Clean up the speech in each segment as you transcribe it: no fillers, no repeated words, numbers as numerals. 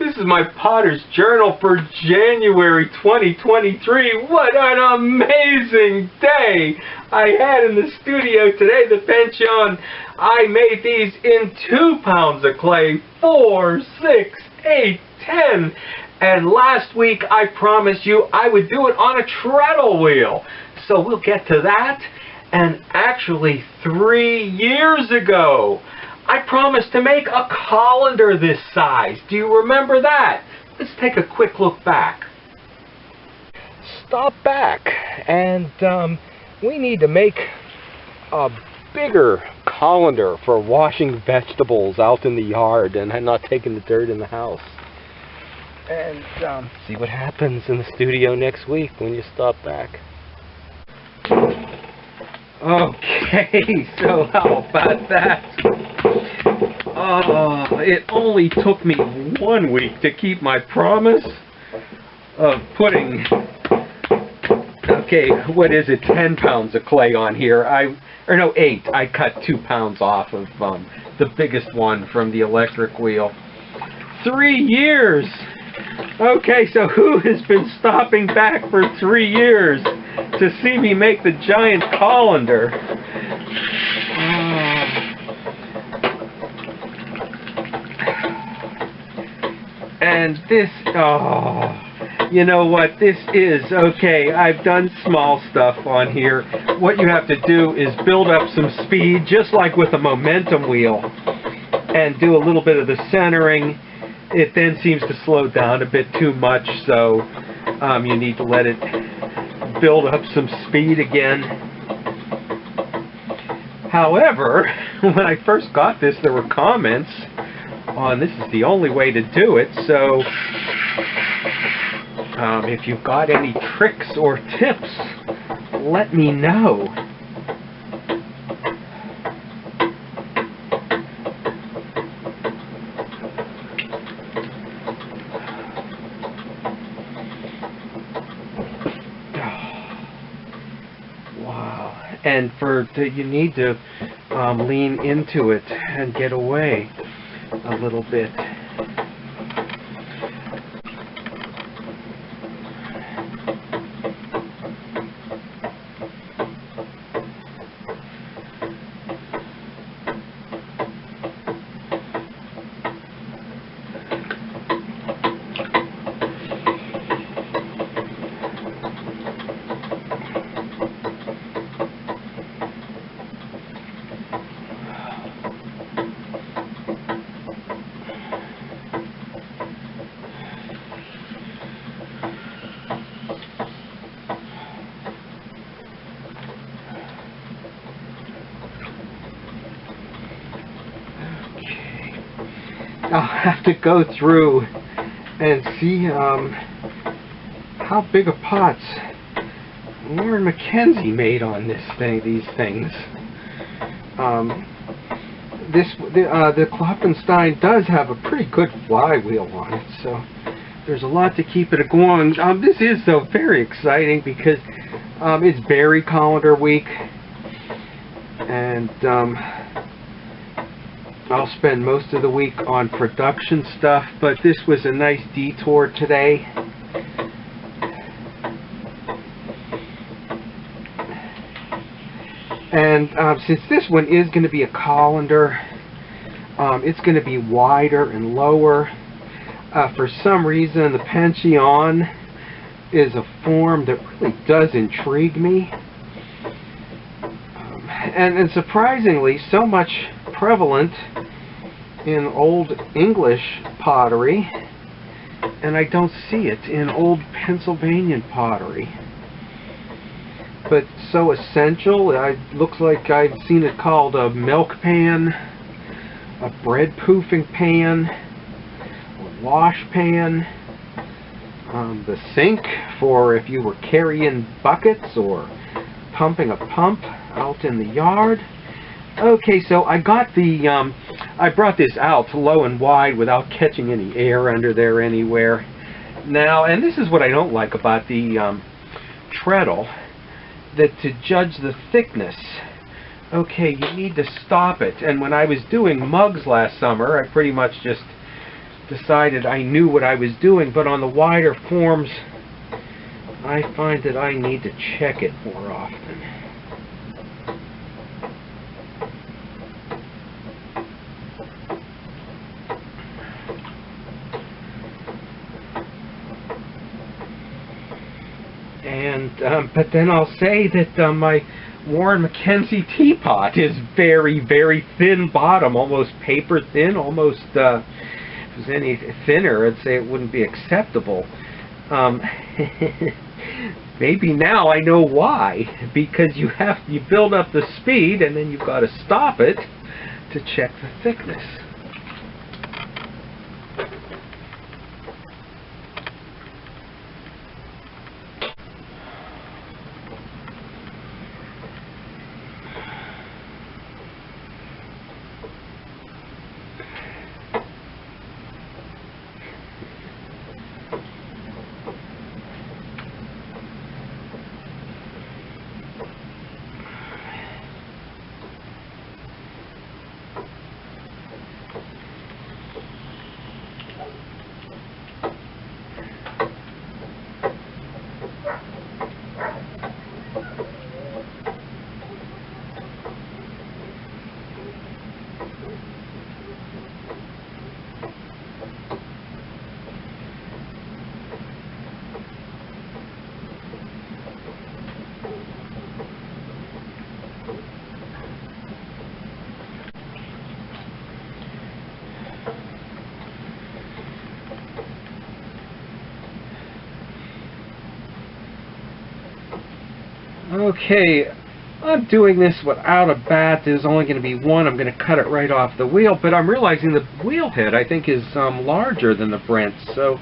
This is my Potter's Journal for January 2023. What an amazing day I had in the studio today. The Penchon, I made these in 2 pounds of clay, 4, 6, 8, 10. And last week I promised you I would do it on a treadle wheel. So we'll get to that. And actually 3 years ago, I promised to make a colander this size. Do you remember that? Let's take a quick look back. Stop back, and we need to make a bigger colander for washing vegetables out in the yard and not taking the dirt in the house. And see what happens in the studio next week when you stop back. Okay, so how about that? It only took me 1 week to keep my promise of putting, okay, what is it, 10 pounds of clay on here. 8. I cut 2 pounds off of the biggest one from the electric wheel. 3 years! Okay, so who has been stopping back for 3 years to see me make the giant colander? And this, you know what this is. Okay, I've done small stuff on here. What you have to do is build up some speed, just like with a momentum wheel, and do a little bit of the centering. It then seems to slow down a bit too much, so you need to let it build up some speed again. However, when I first got this, there were comments on this is the only way to do it, so if you've got any tricks or tips, let me know. And you need to lean into it and get away a little bit. I'll have to go through and see how big of pots Lauren Mackenzie made on these things. The Klopfenstein does have a pretty good flywheel on it, so there's a lot to keep it going. This is though very exciting because it's berry colander week, and I'll spend most of the week on production stuff, but this was a nice detour today. And since this one is going to be a colander, it's going to be wider and lower. For some reason, the Pancheion is a form that really does intrigue me. And surprisingly, so much prevalent in Old English pottery, and I don't see it in Old Pennsylvanian pottery. But so essential. It looks like I've seen it called a milk pan, a bread proofing pan, a wash pan, the sink for if you were carrying buckets or pumping a pump out in the yard. Okay, so I got I brought this out low and wide without catching any air under there anywhere. Now, and this is what I don't like about the treadle, that to judge the thickness, okay, you need to stop it. And when I was doing mugs last summer, I pretty much just decided I knew what I was doing, but on the wider forms, I find that I need to check it more often. And but then I'll say that my Warren Mackenzie teapot is very, very thin bottom, almost paper thin, almost if it was any thinner, I'd say it wouldn't be acceptable. Maybe now I know why, because you build up the speed and then you've got to stop it to check the thickness. Okay, I'm doing this without a bat. There's only going to be one. I'm going to cut it right off the wheel, but I'm realizing the wheel head, I think, is larger than the Brent, so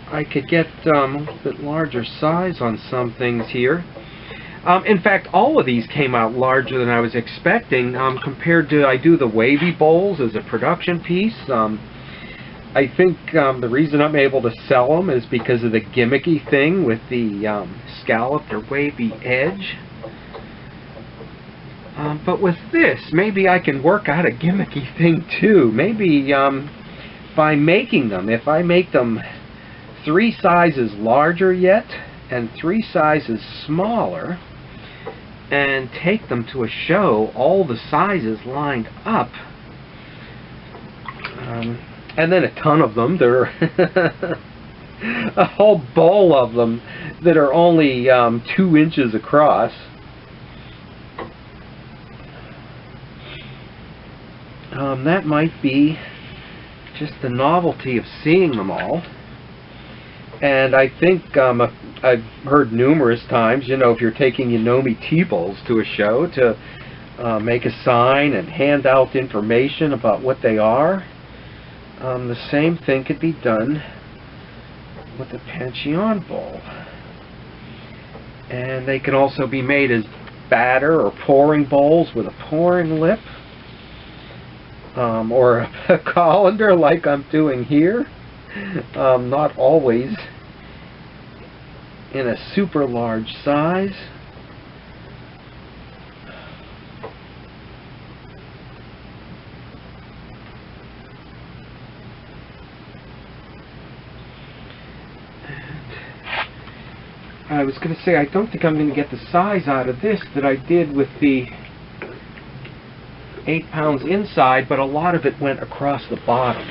I could get a little bit larger size on some things here. In fact, all of these came out larger than I was expecting compared to, I do the wavy bowls as a production piece. I think the reason I'm able to sell them is because of the gimmicky thing with the scalloped or wavy edge. But with this, maybe I can work out a gimmicky thing too. Maybe by making them, if I make them 3 sizes larger yet and 3 sizes smaller, and take them to a show, all the sizes lined up, and then a ton of them. There are a whole bowl of them that are only 2 inches across. That might be just the novelty of seeing them all. And I think I've heard numerous times, you know, if you're taking Yonomi tea bowls to a show, to make a sign and hand out information about what they are. The same thing could be done with the PANCHEON bowl. And they can also be made as batter or pouring bowls with a pouring lip. Or a colander like I'm doing here. Not always in a super large size. I was going to say, I don't think I'm going to get the size out of this that I did with the 8 pounds inside, but a lot of it went across the bottom.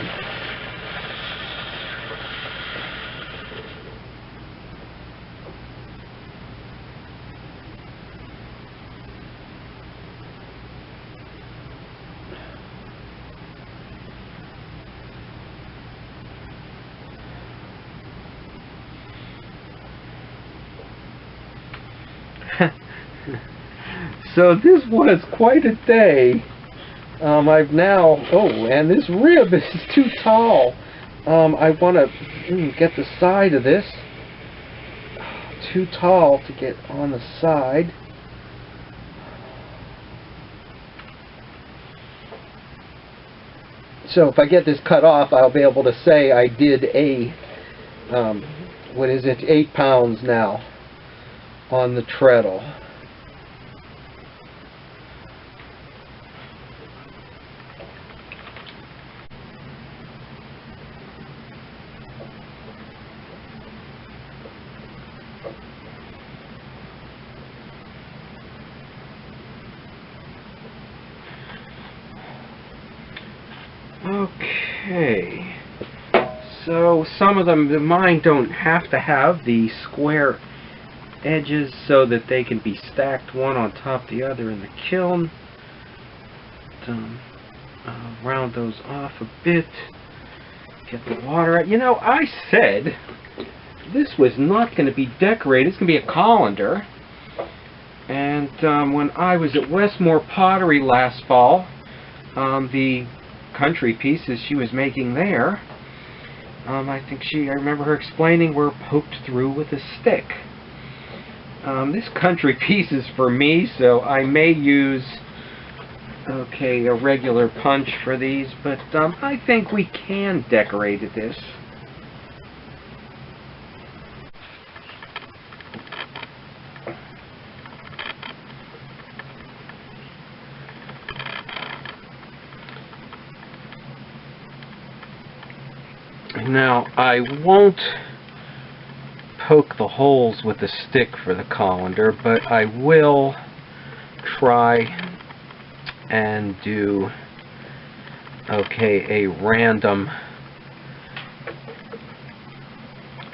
So this was quite a day. I've now, and this rib is too tall. I want to get the side of this. Too tall to get on the side. So if I get this cut off, I'll be able to say I did a, what is it, 8 pounds now on the treadle. Okay. So some of them, mine don't have to have the square edges so that they can be stacked one on top of the other in the kiln. Round those off a bit. Get the water out. You know, I said this was not going to be decorated. It's going to be a colander. And when I was at Westmore Pottery last fall, the country pieces she was making there, I remember her explaining, were poked through with a stick. This country piece is for me, so I may use, a regular punch for these, but I think we can decorate this. Now, I won't poke the holes with a stick for the colander, but I will try and do, a random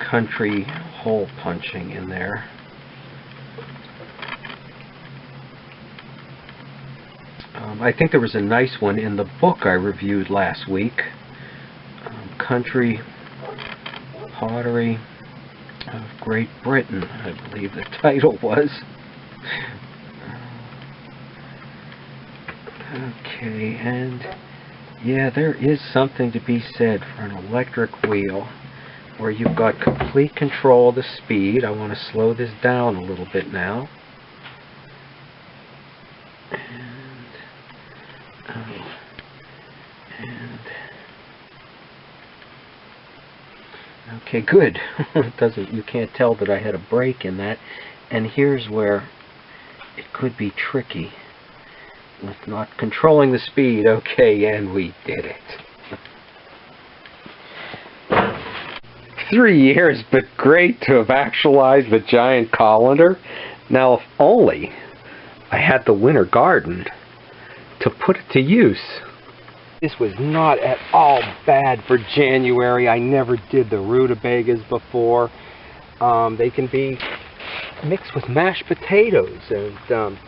country hole punching in there. I think there was a nice one in the book I reviewed last week. Country Pottery of Great Britain, I believe the title was. Okay, and yeah, there is something to be said for an electric wheel where you've got complete control of the speed. I want to slow this down a little bit now. Okay, good. You can't tell that I had a break in that. And here's where it could be tricky with not controlling the speed. Okay, and we did it. 3 years, but great to have actualized the giant colander. Now, if only I had the winter garden to put it to use. This was not at all bad for January. I never did the rutabagas before. They can be mixed with mashed potatoes. And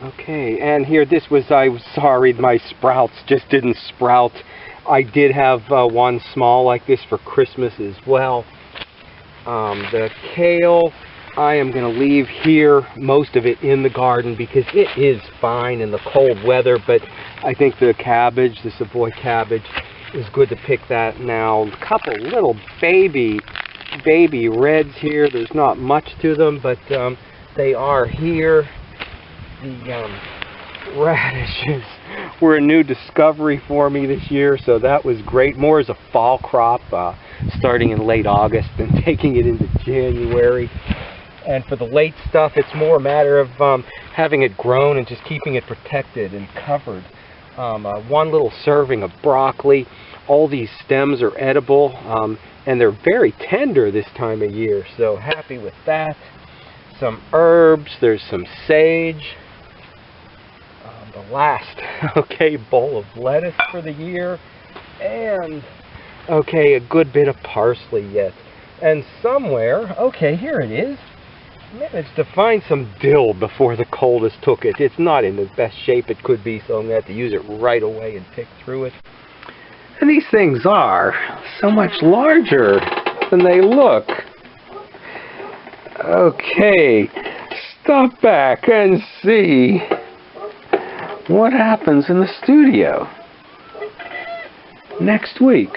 okay, and here I was sorry, my sprouts just didn't sprout. I did have one small like this for Christmas as well. The kale, I am going to leave here, most of it in the garden, because it is fine in the cold weather, but I think the cabbage, the Savoy cabbage, is good to pick that now. A couple little baby reds here. There's not much to them, but they are here. The radishes were a new discovery for me this year, so that was great. More as a fall crop, starting in late August and taking it into January. And for the late stuff, it's more a matter of having it grown and just keeping it protected and covered. One little serving of broccoli. All these stems are edible, and they're very tender this time of year, so happy with that. Some herbs. There's some sage. The last, bowl of lettuce for the year. And, a good bit of parsley yet. And somewhere, here it is. Managed to find some dill before the coldest took it. It's not in the best shape it could be, so I'm going to have to use it right away and pick through it. And these things are so much larger than they look. Okay, stop back and see what happens in the studio next week.